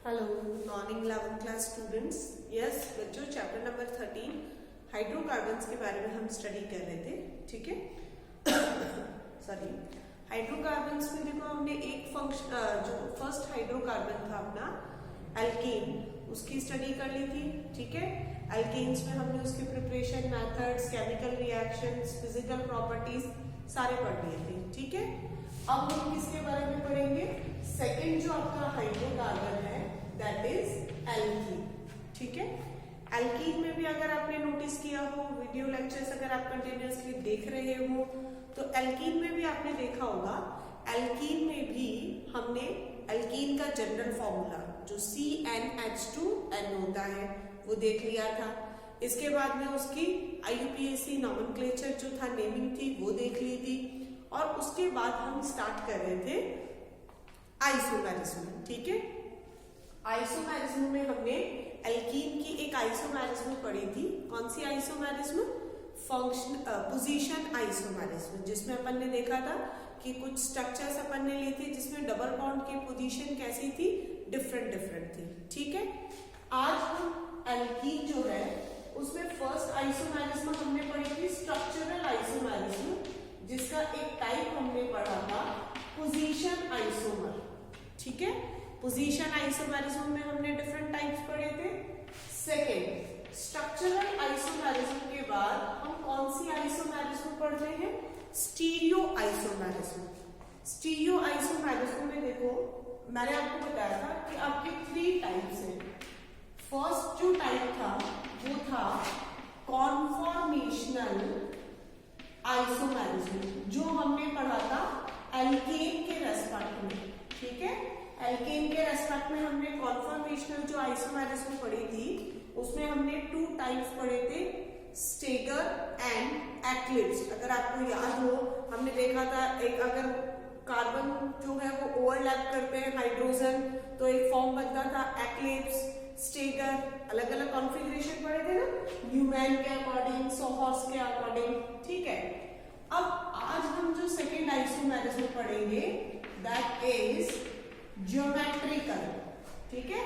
Hello morning 11th class students. Yes बच्चों, chapter number 13 hydrocarbons के बारे में हम स्टडी कर रहे थे। ठीक है सॉरी, हाइड्रोकार्बन्स में देखो हमने एक फंक्शन जो फर्स्ट हाइड्रोकार्बन था अपना एल्केन, उसकी स्टडी कर ली थी। ठीक है, एल्केन्स में हमने उसके preparation methods, chemical reactions, physical properties सारे पढ़ लिए थे। ठीक है, अब हम किसके बारे में पढ़ेंगे? सेकंड जो आपका हाइड्रोकार्बन है दैट इज एल्कीन। ठीक है, एल्कीन में भी अगर आपने नोटिस किया हो, वीडियो लेक्चर्स अगर आप कंटिन्यूअसली देख रहे हो तो एल्कीन में भी आपने देखा होगा, एल्कीन में भी हमने एल्कीन का जनरल फॉर्मूला जो CnH2n होता है वो देख लिया था। इसके बाद में उसकी IUPAC नॉमेनक्लेचर जो था, नेमिंग थी, वो देख ली थी। और उसके बाद हम स्टार्ट कर रहे थे आइसोमेरिज्म। ठीक है, आइसोमेरिज्म में हमने एल्कीन की एक आइसोमेरिज्म पढ़ी थी। कौन सी आइसोमेरिज्म? फंक्शन पोजीशन आइसोमेरिज्म, जिसमें अपन ने देखा था कि कुछ स्ट्रक्चर्स अपन ने ली थी जिसमें डबल बॉन्ड की पोजीशन कैसी थी, डिफरेंट थी। ठीक है, आज हम एल्कीन जो है उसमें फर्स्ट आइसोमेरिज्म हमने पढ़ी थी स्ट्रक्चरल आइसोमेरिज्म, जिसका एक टाइप हमने पढ़ा था पोजीशन आइसोमर। ठीक है, पोजीशन आइसोमेरिज्म में हमने डिफरेंट टाइप्स पढ़े थे। सेकेंड, स्ट्रक्चरल आइसोमेरिज्म के बाद हम कौन सी आइसोमेरिज्म पढ़ रहे हैं? Stereo isomerism. स्टीरियो आइसोमेरिज्म में देखो, मैंने आपको बताया था कि आपके 3 टाइप्स हैं। फर्स्ट जो टाइप था वो था कॉन्फॉर्मेशनल आइसोमेरिज्म, जो हमने पढ़ा था एल्केन के रेस्पेक्ट में। ठीक है, एल्केन के रेस्पेक्ट में हमने कॉन्फॉर्मेशनल जो आइसोमेरिज्म पढ़ी थी उसमें हमने 2 टाइप्स पढ़े थे, स्टेगर एंड एक्लिप्स। अगर आपको याद हो, हमने देखा था एक अगर कार्बन जो है वो ओवरलैप करते हैं हाइड्रोजन तो एक फॉर्म बनता था एक्लिप्स, स्टेगर, अलग अलग कॉन्फ़िगरेशन पढ़े थे ना, न्यूमैन के अकॉर्डिंग, सोहर्स के अकॉर्डिंग। ठीक है, अब आज हम जो सेकेंड आइसोमेरिज्म पढ़ेंगे दैट इज ज्योमेट्रिकल। ठीक है,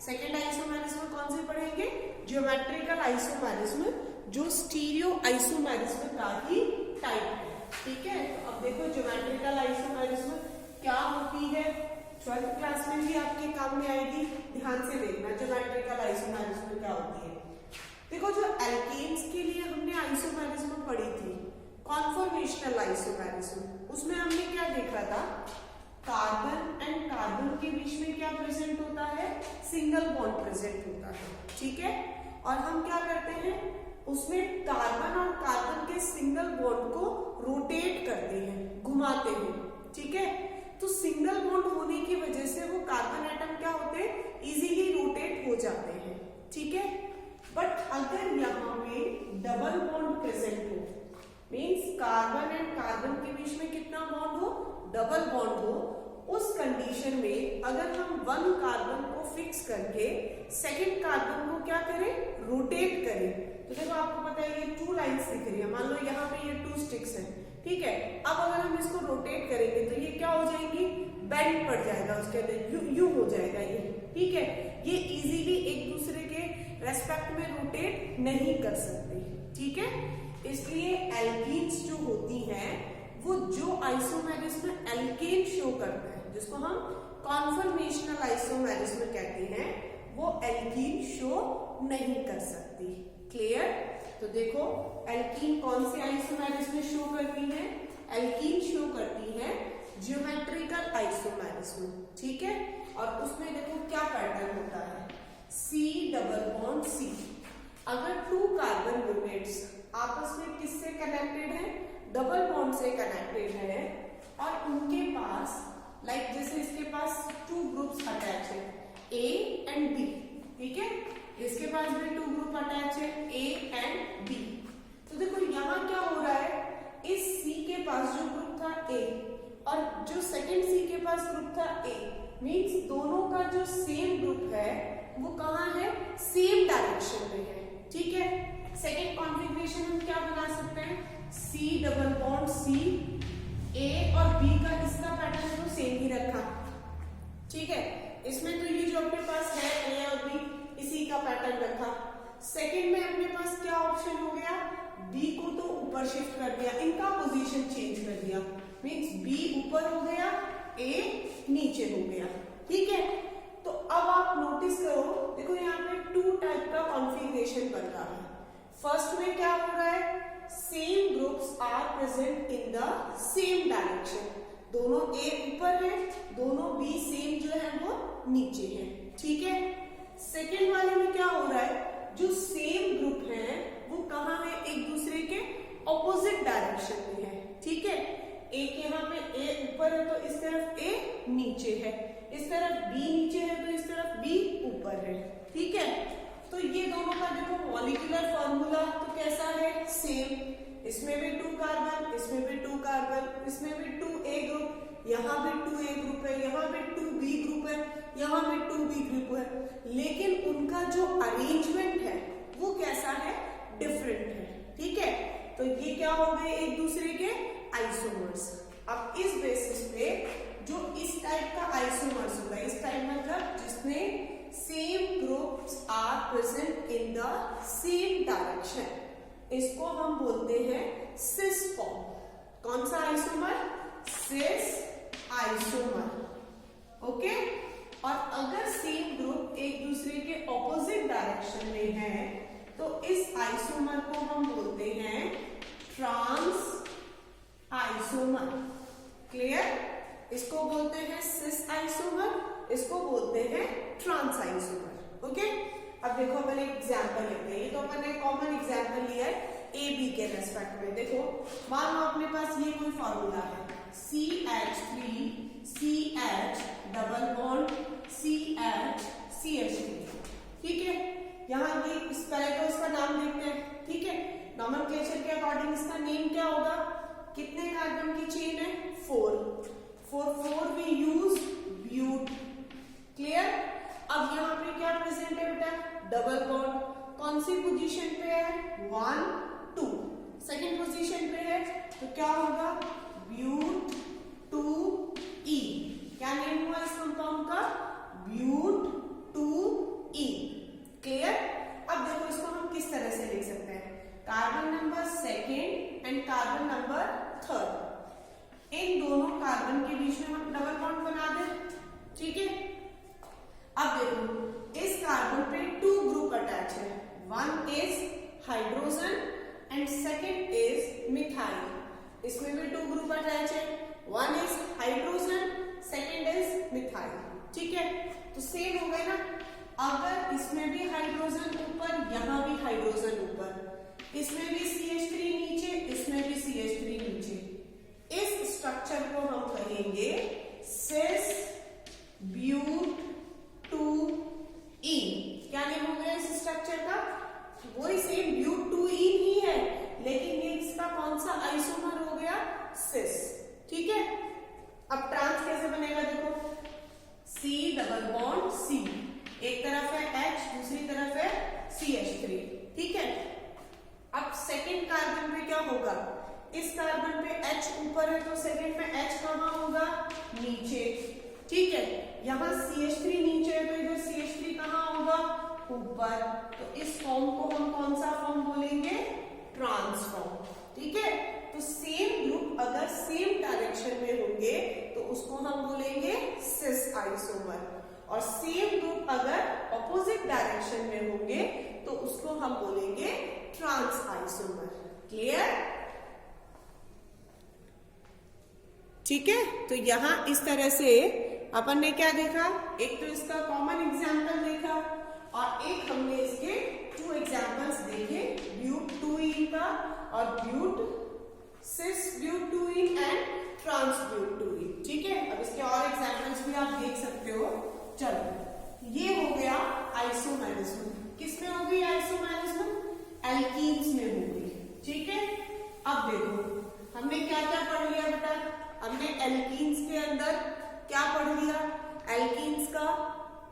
सेकेंड आइसोमेरिज्म कौन सी पढ़ेंगे? ज्योमेट्रिकल आइसोमेरिज्म, जो स्टीरियो आइसोमेरिज्म का ही टाइप है। ठीक है, तो अब देखो ज्योमेट्रिकल आइसोमेरिज्म क्या होती है, 12th क्लास में भी आपके काम में आएगी। ध्यान से देखना ज्योमेट्रिकल आइसोमेरिज्म क्या होती है। देखो, जो एल्केन्स के लिए हमने आइसोमेरिज्म पढ़ी थी कॉन्फॉर्मेशनल आइसोमेरिज्म, उसमें हमने क्या देखा था? कार्बन एंड कार्बन के बीच में क्या प्रेजेंट होता है? सिंगल बॉन्ड प्रेजेंट होता है। ठीक है, और हम क्या करते हैं उसमें कार्बन और कार्बन के सिंगल बॉन्ड को रोटेट करते हैं, घुमाते हैं। ठीक है, तो सिंगल बॉन्ड होने की वजह से वो कार्बन एटम क्या होते हैं, इजीली रोटेट हो जाते हैं। ठीक है, बट अगर यहाँ पे डबल बॉन्ड प्रेजेंट हो, मीन्स कार्बन एंड कार्बन के बीच में कितना बॉन्ड हो? डबल बॉन्ड हो, उस कंडीशन में अगर हम 1 कार्बन को फिक्स करके सेकेंड कार्बन को क्या करें? रोटेट करें। तो देखो, आपको पता है ये 2 लाइन्स दिख रही है, मान लो यहाँ पे ये 2 स्टिक्स हैं। ठीक है, अब अगर हम इसको रोटेट करेंगे तो ये क्या हो जाएंगी? बेंड पड़ जाएगा, उसके अंदर यू हो जाएगा ये। ठीक है, ये इजीली एक दूसरे के रेस्पेक्ट में रोटेट नहीं कर सकते। ठीक है, इसलिए एल्कीन्स जो होती हैं वो जो आइसोमेरिज्म एल्केन शो करता है, जिसको हम कॉन्फॉर्मेशनल आइसोमेरिज्म कहते हैं, वो एल्कीन शो नहीं कर सकती। क्लियर? तो देखो, एल्कीन कौन से आइसोमेरिज्म शो करती है? एल्कीन शो करती है ज्योमेट्रिकल आइसोमेरिज्म। ठीक है, और उसमें देखो क्या पैटर्न होता है, C डबल बॉन्ड C। अगर 2 कार्बन यूनिट्स आपस में किससे कनेक्टेड है? डबल बॉन्ड से कनेक्टेड है, और उनके पास जैसे इसके पास 2 ग्रुप्स अटैच है, A एंड B। ठीक है, इसके पास भी 2 ग्रुप अटैच है, A एंड B। तो देखो यहाँ क्या हो रहा है, इस C के पास जो ग्रुप था A और जो सेकेंड C के पास ग्रुप था A, मीन्स दोनों का जो सेम ग्रुप है वो कहाँ है? सेम डायरेक्शन में है। ठीक है, सेकेंड कॉन्फ़िगरेशन हम क्या बना सकते हैं? C double bond C, A और B का इसका पैटर्न तो सेम ही रखा। ठीक है, इसमें तो ये जो जो अपने पास है ए और बी, इसी का पैटर्न रखा। सेकंड में अपने पास क्या ऑप्शन हो गया, बी को तो ऊपर शिफ्ट कर दिया, इनका पोजीशन चेंज कर दिया, मींस बी ऊपर हो गया, ए नीचे हो गया। ठीक है, तो अब आप नोटिस करो, देखो यहाँ पे टू टाइप का कॉन्फ़िगरेशन बन रहा है। फर्स्ट में क्या हो रहा है, same groups are present in the same direction, दोनों ए ऊपर है, दोनों बी सेम जो है वो नीचे है। ठीक है, सेकेंड वाले में क्या हो रहा है, जो सेम ग्रुप है वो कहाँ है, एक दूसरे के ऑपोजिट डायरेक्शन में है। ठीक है, एक यहाँ पे ए ऊपर है तो इस तरफ ए नीचे है, इस तरफ बी नीचे है तो इस तरफ बी ऊपर है। ठीक है, तो ये दोनों का देखो मॉलिक्यूलर फॉर्मूला तो कैसा है, सेम, इसमें भी 2 कार्बन, इसमें भी 2 कार्बन, इसमें भी 2 ए ग्रुप, यहाँ भी 2 ए ग्रुप है, यहाँ भी 2 बी ग्रुप है, यहाँ भी 2 बी ग्रुप है, लेकिन उनका जो अरेंजमेंट है वो कैसा है, डिफरेंट है। ठीक है, तो ये क्या हो गए, एक दूसरे के आइसोमर्स। अब इस बेसिस पे जो इस टाइप का आइसोमर्स होगा, इस टाइप मतलब जिसमें same groups are present in the same direction, इसको हम बोलते हैं सिस फॉर्म। कौन सा आइसोमर, सिस आइसोमर। ओके, और अगर सेम ग्रुप एक दूसरे के ऑपोजिट डायरेक्शन में है तो इस आइसोमर को हम बोलते हैं ट्रांस आइसोमर। क्लियर, इसको बोलते हैं सिस आइसोमर, इसको बोलते हैं ट्रांस आइसोमर। ओके, अब देखो अपन एक एग्जांपल लेते हैं, ये तो अपन ने कॉमन एग्जांपल लिया है ए बी के रेस्पेक्ट में। देखो मान लो अपने पास ये कोई फॉर्मूला है, CH3 CH double bond CH CH3। ठीक है, यहाँ ये इस तरह का उसका नाम देखते हैं। ठीक है, नॉमेनक्लेचर के अकॉर्डिंग इसका नेम क्या होगा, कितने कार्बन की चेन है, 4, for 4 we use but. Clear, अब यहाँ पे क्या प्रेजेंट है बेटा, डबल बॉन्ड, कौन सी पोजीशन पे है, 1 2, सेकेंड पोजीशन पे है, तो क्या होगा, ब्यूट 2E। क्या नेम हुआ इस कंपाउंड का, ब्यूट 2E। क्लियर, अब देखो इसको हम किस तरह से लिख सकते हैं, carbon number second and carbon number third, इन दोनों कार्बन के बीच में हम डबल बॉन्ड बना दें। ठीक है, अब देखो इस कार्बन पे 2 ग्रुप अटैच है, one is hydrogen and second is methyl. इसमें भी 2 ग्रुप अटैच है, one is hydrogen, second is methyl. ठीक है, तो सेम हो गए ना, अगर इसमें भी हाइड्रोजन ऊपर, यहाँ भी हाइड्रोजन ऊपर, इसमें भी CH3 नीचे, इसमें भी CH3 नीचे, इस स्ट्रक्चर को हम कहेंगे सिस ब्यूट 2E। क्या नेम हो गया इस स्ट्रक्चर का, वही सेम ब्यूट 2E ही है, लेकिन ये इसका कौन सा आइसोमर हो गया, सिस। ठीक है, अब ट्रांस कैसे बनेगा, देखो C डबल बॉन्ड C, एक तरफ है H, दूसरी तरफ है CH3। ठीक है, अब सेकेंड कार्बन पे क्या होगा, इस कार्बन पे H ऊपर है तो सेकेंड में H कहाँ होगा, नीचे। ठीक है, यहाँ CH3 नीचे है तो इधर CH3 कहाँ होगा, ऊपर। तो इस फॉर्म को हम कौन सा फॉर्म बोलेंगे, ट्रांस फॉर्म। ठीक है, तो सेम ग्रुप अगर सेम डायरेक्शन में होंगे तो उसको हम बोलेंगे सिस आइसोमर, और सेम ग्रुप अगर ऑपोजिट डायरेक्शन में होंगे तो उसको हम बोलेंगे ट्रांस आइसोमर। क्लियर, ठीक है, तो यहां इस तरह से अपन ने क्या देखा, एक तो इसका कॉमन एग्जांपल देखा और एक हमने इसके 2 एग्जांपल्स देखे, ब्यूट 2E का और ब्यूट सिस ब्यूट 2E एंड ट्रांस ब्यूट 2E। ठीक है, अब इसके और एग्जांपल्स भी आप देख सकते हो। चलो, ये हो गया आइसोमेरिज्म। किसमें होगी आइसोमेरिज्म, एल्कीन्स में होगी। ठीक है, अब देखो हमने क्या क्या पढ़ लिया बेटा, हमने एल्कीन्स के अंदर क्या पढ़ लिया, एल्कीन्स का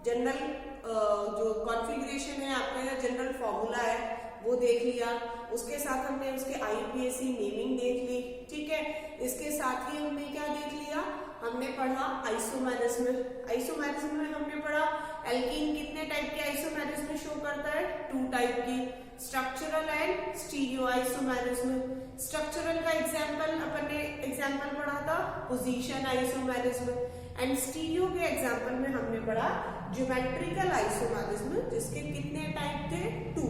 जनरल जो कॉन्फ़िगरेशन है, आपका जनरल फॉर्मूला है वो देख लिया, उसके साथ हमने उसके IUPAC नेमिंग देख ली। ठीक है, इसके साथ ही हमने क्या देख लिया, हमने पढ़ा आइसोमेरिज्म। आइसोमेरिज्म में हमने पढ़ा एल्कीन कितने टाइप के आइसोमेरिज्म शो करता है, 2 टाइप की, structural and stereo isomerism. Structural का अपन ने एग्जांपल पढ़ा था पोजीशन आइसोमेरिज्म, एंड स्टीरियो के एग्जांपल में हमने पढ़ा ज्योमेट्रिकल आइसोमेरिज्म, जिसके कितने टाइप थे, 2।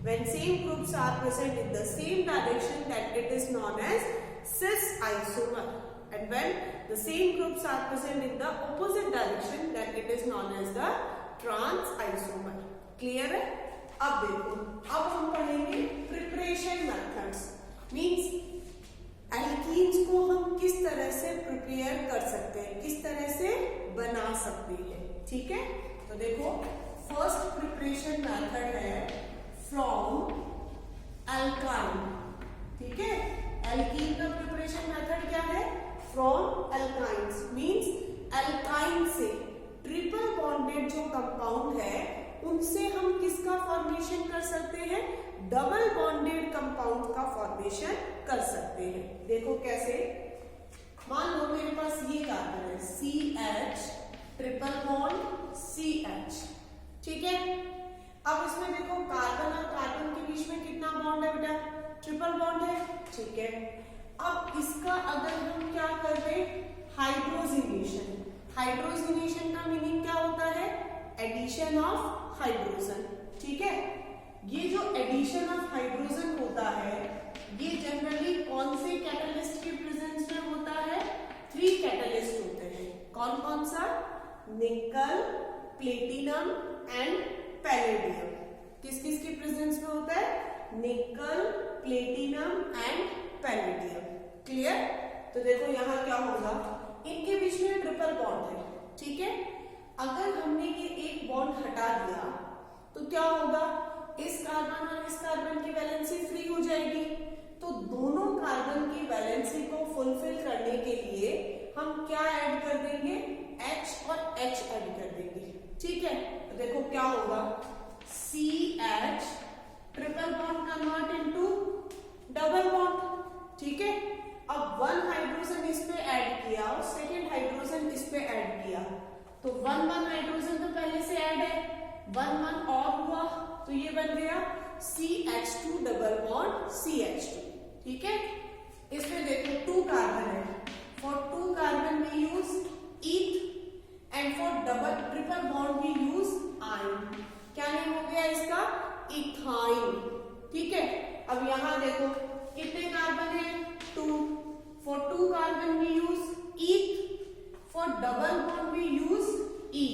When same groups are present in the same direction, then it is known as cis isomer. And when the same groups are present in the opposite direction, then it is known as the trans isomer. Clear है? अब देखो, अब हम पढ़ेंगे preparation methods. Means alkenes को हम किस तरह से प्रिपेयर कर सकते हैं, किस तरह से बना सकते हैं। ठीक है, तो देखो फर्स्ट प्रिपरेशन मेथड है फ्रॉम अल्काइन। ठीक है, एल्कीन का प्रिपरेशन मेथड क्या है, फ्रॉम अल्काइन्स। मींस अल्काइन से ट्रिपल बॉन्डेड जो कंपाउंड है उनसे हम किसका फॉर्मेशन कर सकते हैं, डबल बॉन्डेड कंपाउंड का फॉर्मेशन कर सकते हैं। देखो कैसे, मान लो मेरे पास ये कार्बन है CH ट्रिपल बॉन्ड CH। ठीक है, अब इसमें देखो कार्बन और कार्बन के बीच में कितना बॉन्ड है बेटा, ट्रिपल बॉन्ड है। ठीक है, अब इसका अगर हम क्या कर रहे हैं, हाइड्रोजिनेशन। हाइड्रोजिनेशन का मीनिंग क्या होता है, एडिशन ऑफ हाइड्रोजन। ठीक है, ये जो एडिशन ऑफ हाइड्रोजन होता है ये जनरली कौन से कैटलिस्ट के प्रेजेंस में होता है, 3 कैटलिस्ट होते हैं। कौन कौन सा, निकल, प्लेटिनम एंड पैलेडियम। किस किस के प्रेजेंस में होता है, निकल, प्लेटिनम एंड पैलेडियम। क्लियर, तो देखो यहां क्या होगा, इनके बीच में ट्रिपल बॉन्ड है। ठीक है, अगर हमने ये एक बॉन्ड हटा दिया तो क्या होगा, इस कार्बन और इस कार्बन की वैलेंसी फ्री हो जाएगी। तो दोनों कार्बन की वैलेंसी को फुलफिल करने के लिए हम क्या ऐड कर देंगे, H और H ऐड कर देंगे। ठीक है, तो देखो क्या होगा, CH triple bond convert into double bond. ठीक है, अब 1 हाइड्रोजन इस पे ऐड किया और सेकेंड हाइड्रोजन इस पे ऐड किया, तो 1 हाइड्रोजन तो पहले से ऐड है, 1 और हुआ तो ये बन गया CH2 डबल बॉन्ड CH2। ठीक है, इसमें देखो 2 कार्बन है, for 2 carbon we use eth and for double triple bond we use yne. क्या नेम हो गया इसका, इथाइन। ठीक है, अब यहां देखो कितने कार्बन है, 2। For 2 carbon we use eth, for double bond we use ene.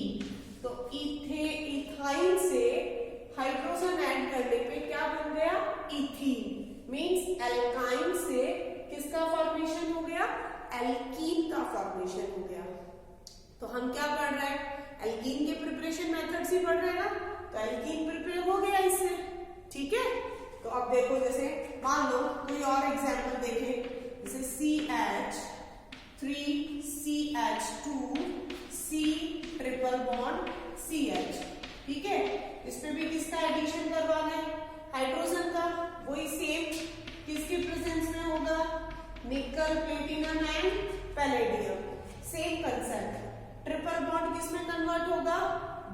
तो इथाइन से हाइड्रोजन ऐड करने पे क्या बन गया, इथीन। मींस एल्काइन से किसका फॉर्मेशन हो गया, एल्कीन का फॉर्मेशन हो गया। तो हम क्या पढ़ रहे हैं, एल्कीन के प्रिपरेशन मेथड्स ही पढ़ रहे हैं ना, तो एल्कीन प्रिपेयर हो गया इससे। ठीक है, तो अब देखो जैसे मान लो कोई और एग्जांपल देखें, जैसे CH 3 CH2 C triple bond CH। ठीक है, इसमें भी किसका एडिशन करवाना है, हाइड्रोजन का। वही सेम किसके प्रेजेंस में होगा, निकल, platinum and palladium. Same concept, triple bond किस में कन्वर्ट होगा,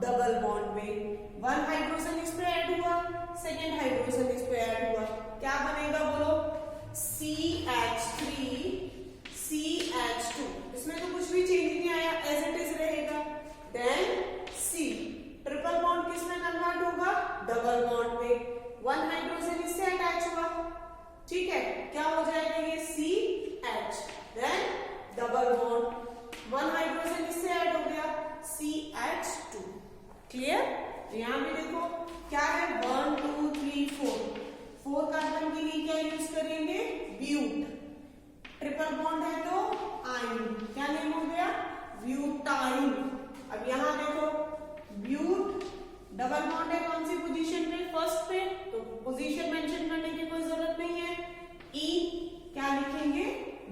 डबल बॉन्ड में। 1 हाइड्रोजन इस पे ऐड हुआ, सेकेंड हाइड्रोजन इस पे ऐड हुआ, क्या बनेगा बोलो, CH3 CH2। इसमें तो कुछ भी चेंज नहीं आया, एज इट इज रहेगा। देन C ट्रिपल बॉन्ड किस में कन्वर्ट होगा, डबल बॉन्ड में। 1 हाइड्रोजन इससे अटैच हुआ। ठीक है, क्या हो जाएगा ये CH, then double bond, 1 hydrogen इससे ऐड हो गया CH2। क्लियर, यहां भी देखो क्या है, 1 2 3 4 कार्बन के लिए क्या यूज करेंगे, ब्यूट। ट्रिपल बॉन्ड है तो आयन, क्या नेम हो गया, ब्यूटाइन। अब यहां देखो ब्यूट डबल बॉन्ड है कौन सी पोजीशन पे, फर्स्ट पे, तो पोजीशन मेंशन करने की कोई जरूरत नहीं है। ई क्या लिखेंगे,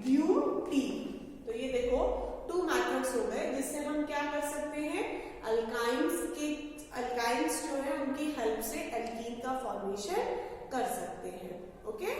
ब्यूटी। तो ये देखो 2 मेथड्स हो गए जिससे हम क्या कर सकते हैं, अल्काइंस जो है उनकी हेल्प से एल्कीन का फॉर्मेशन कर सकते हैं। ओके।